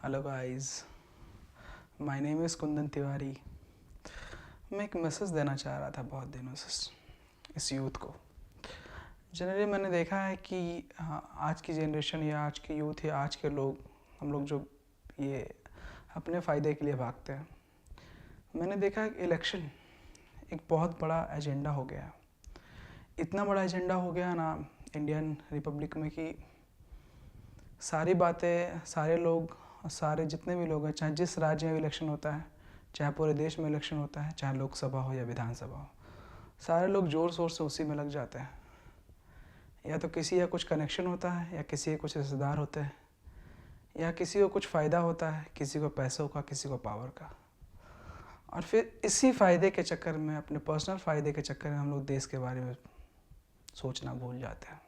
Hello guys, my name is Kundan Tiwari. मैं एक message देना चाह रहा था बहुत दिनों से इस यूथ को। जनरली मैंने देखा है कि आज की जनरेशन या आज के यूथ या आज के लोग, हम लोग जो ये अपने फ़ायदे के लिए भागते हैं। मैंने देखा है कि इलेक्शन एक बहुत बड़ा एजेंडा हो गया। इतना बड़ा एजेंडा हो गया ना इंडियन रिपब्लिक में कि सारी बातें, सारे लोग, सारे जितने भी लोग हैं, चाहे जिस राज्य में इलेक्शन होता है, चाहे पूरे देश में इलेक्शन होता है, चाहे लोकसभा हो या विधानसभा हो, सारे लोग ज़ोर शोर से उसी में लग जाते हैं। या तो किसी का कुछ कनेक्शन होता है, या किसी के कुछ रिश्तेदार होते हैं, या किसी को कुछ फ़ायदा होता है, किसी को पैसों का, किसी को पावर का। और फिर इसी फ़ायदे के चक्कर में, अपने पर्सनल फ़ायदे के चक्कर में हम लोग देश के बारे में सोचना भूल जाते हैं।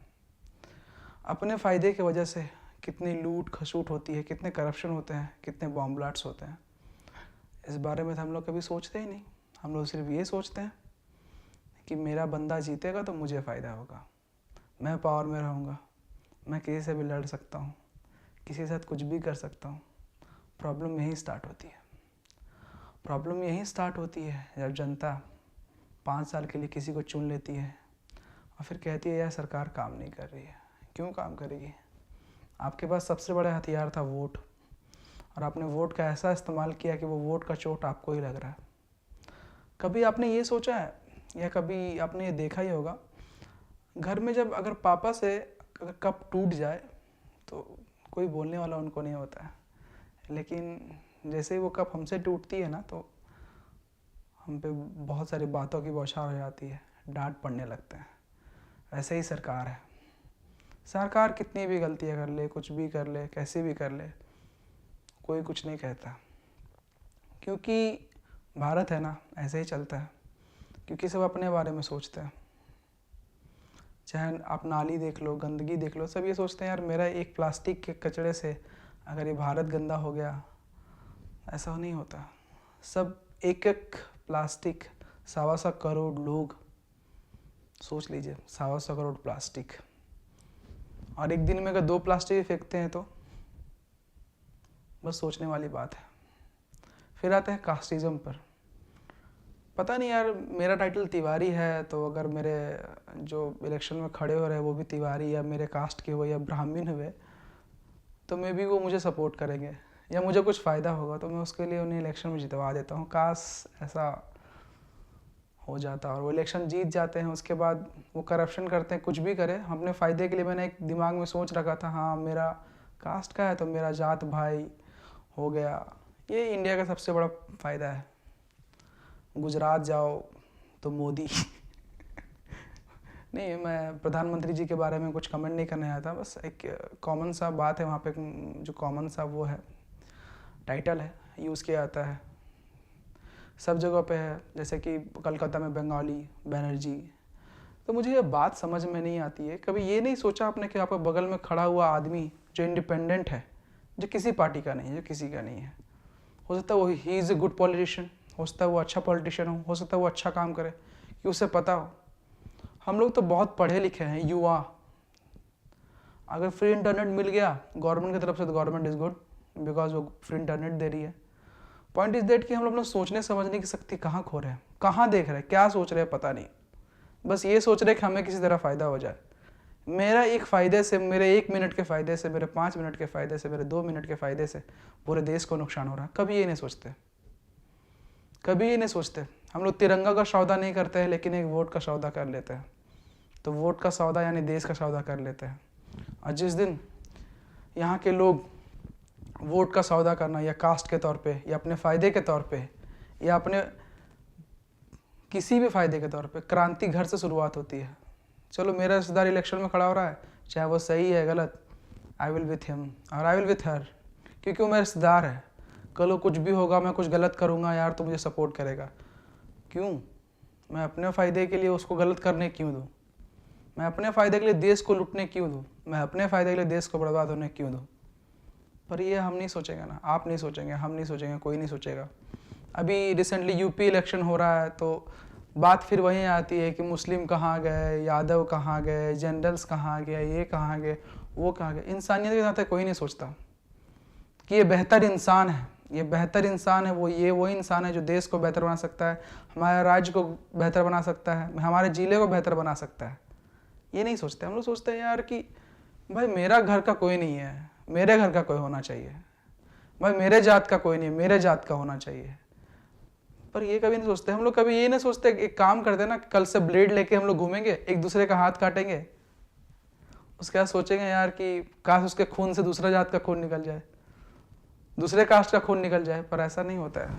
अपने फ़ायदे की वजह से कितनी लूट खसूट होती है, कितने करप्शन होते हैं, कितने बॉम्ब ब्लास्ट होते हैं, इस बारे में तो हम लोग कभी सोचते ही नहीं। हम लोग सिर्फ ये सोचते हैं कि मेरा बंदा जीतेगा तो मुझे फ़ायदा होगा, मैं पावर में रहूँगा, मैं किसी से भी लड़ सकता हूँ, किसी के साथ कुछ भी कर सकता हूँ। प्रॉब्लम यहीं स्टार्ट होती है। प्रॉब्लम यहीं स्टार्ट होती है जब जनता 5 साल के लिए किसी को चुन लेती है और फिर कहती है यार सरकार काम नहीं कर रही है। क्यों काम करेगी? आपके पास सबसे बड़ा हथियार था वोट, और आपने वोट का ऐसा इस्तेमाल किया कि वो वोट का चोट आपको ही लग रहा है। कभी आपने ये सोचा है, या कभी आपने ये देखा ही होगा, घर में जब अगर पापा से अगर कप टूट जाए तो कोई बोलने वाला उनको नहीं होता है, लेकिन जैसे ही वो कप हमसे टूटती है ना, तो हम पे बहुत सारी बातों की बौछार हो जाती है, डांट पड़ने लगते हैं। वैसे ही सरकार है। सरकार कितनी भी गलतियाँ कर ले, कुछ भी कर ले, कैसे भी कर ले, कोई कुछ नहीं कहता, क्योंकि भारत है ना, ऐसे ही चलता है। क्योंकि सब अपने बारे में सोचते हैं। चाहे आप नाली देख लो, गंदगी देख लो, सब ये सोचते हैं यार मेरा एक प्लास्टिक के कचरे से अगर ये भारत गंदा हो गया। ऐसा नहीं होता। सब एक एक प्लास्टिक, 1.25 करोड़ लोग, सोच लीजिए 1.25 करोड़ प्लास्टिक, और एक दिन में अगर 2 प्लास्टिक भी फेंकते हैं तो बस सोचने वाली बात है। फिर आते हैं कास्टिज़म पर। पता नहीं यार, मेरा टाइटल तिवारी है, तो अगर मेरे जो इलेक्शन में खड़े हो रहे हैं वो भी तिवारी या मेरे कास्ट के हुए या ब्राह्मण हुए, तो मे बी वो मुझे सपोर्ट करेंगे या मुझे कुछ फ़ायदा होगा तो मैं उसके लिए उन्हें इलेक्शन में जितवा देता हूँ। काश ऐसा हो जाता और वो इलेक्शन जीत जाते हैं। उसके बाद वो करप्शन करते हैं, कुछ भी करें, हम अपने फ़ायदे के लिए। मैंने एक दिमाग में सोच रखा था, हाँ मेरा कास्ट का है तो मेरा जात भाई हो गया। ये इंडिया का सबसे बड़ा फ़ायदा है। गुजरात जाओ तो मोदी नहीं, मैं प्रधानमंत्री जी के बारे में कुछ कमेंट नहीं करने आया था, बस एक कॉमन सा बात है वहाँ पे, जो कॉमन सा वो है, टाइटल है, यूज़ किया जाता है, सब जगह पे है। जैसे कि कलकत्ता में बंगाली, बनर्जी। तो मुझे ये बात समझ में नहीं आती है। कभी ये नहीं सोचा आपने कि आपके बगल में खड़ा हुआ आदमी जो इंडिपेंडेंट है, जो किसी पार्टी का नहीं है, जो किसी का नहीं है, हो सकता है वो he is a good politician, हो सकता है वो अच्छा पॉलिटिशियन हो सकता है वो अच्छा काम करे, कि उसे पता हो। हम लोग तो बहुत पढ़े लिखे हैं, युवा। अगर फ्री इंटरनेट मिल गया गवर्नमेंट की तरफ से तो गवर्नमेंट इज़ गुड, बिकॉज वो फ्री इंटरनेट दे रही है। पॉइंट इज दैट कि हम लोग अपना सोचने समझने की शक्ति कहाँ खो रहे हैं, कहाँ देख रहे हैं, क्या सोच रहे हैं पता नहीं। बस ये सोच रहे हैं कि हमें किसी तरह फ़ायदा हो जाए। मेरा एक फ़ायदे से, मेरे 1 मिनट के फ़ायदे से, मेरे 5 मिनट के फ़ायदे से, मेरे 2 मिनट के फ़ायदे से पूरे देश को नुकसान हो रहा है। कभी ये नहीं सोचते, कभी ये नहीं सोचते। हम लोग तिरंगा का सौदा नहीं करते हैं, लेकिन एक वोट का सौदा कर लेते हैं। तो वोट का सौदा यानी देश का सौदा कर लेते हैं। और जिस दिन यहाँ के लोग वोट का सौदा करना, या कास्ट के तौर पे, या अपने फ़ायदे के तौर पे, या अपने किसी भी फ़ायदे के तौर पे, क्रांति घर से शुरुआत होती है। चलो मेरा रिश्तेदार इलेक्शन में खड़ा हो रहा है, चाहे वो सही है गलत, आई विल विथ हिम और आई विल विथ हर, क्योंकि वो मेरा रिश्तेदार है। कल कुछ भी होगा, मैं कुछ गलत करूँगा यार तो मुझे सपोर्ट करेगा। क्यों? मैं अपने फ़ायदे के लिए उसको गलत करने क्यों दूँ? मैं अपने फ़ायदे के लिए देश को लुटने क्यों दूँ? मैं अपने फ़ायदे के लिए देश को बर्बाद होने क्यों दूँ? पर ये हम नहीं सोचेंगे ना, आप नहीं सोचेंगे, हम नहीं सोचेंगे, कोई नहीं सोचेगा। अभी रिसेंटली यूपी इलेक्शन हो रहा है, तो बात फिर वहीं आती है कि मुस्लिम कहाँ गए, यादव कहाँ गए, जनरल्स कहाँ गए, ये कहाँ गए, वो कहाँ गए। इंसानियत के नाते कोई नहीं सोचता कि ये बेहतर इंसान है, ये बेहतर इंसान है, वो इंसान है जो देश को बेहतर बना सकता है, हमारे राज्य को बेहतर बना सकता है, हमारे ज़िले को बेहतर बना सकता है। ये नहीं सोचते हम लोग। सोचते हैं यार कि भाई मेरा घर का कोई नहीं है, मेरे घर का कोई होना चाहिए, भाई मेरे जात का कोई नहीं है, मेरे जात का होना चाहिए। पर ये कभी नहीं सोचते हम लोग। कभी ये नहीं सोचते एक काम करते ना, कल से ब्लेड लेके हम लोग घूमेंगे, एक दूसरे का हाथ काटेंगे, उसके बाद सोचेंगे यार कि काश उसके खून से दूसरा जात का खून निकल जाए, दूसरे कास्ट का खून निकल जाए। पर ऐसा नहीं होता है।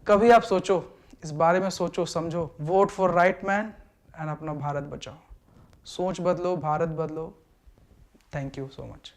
कभी आप सोचो, इस बारे में सोचो, समझो, vote for right man and अपना भारत बचाओ। सोच बदलो, भारत बदलो। Thank you so much.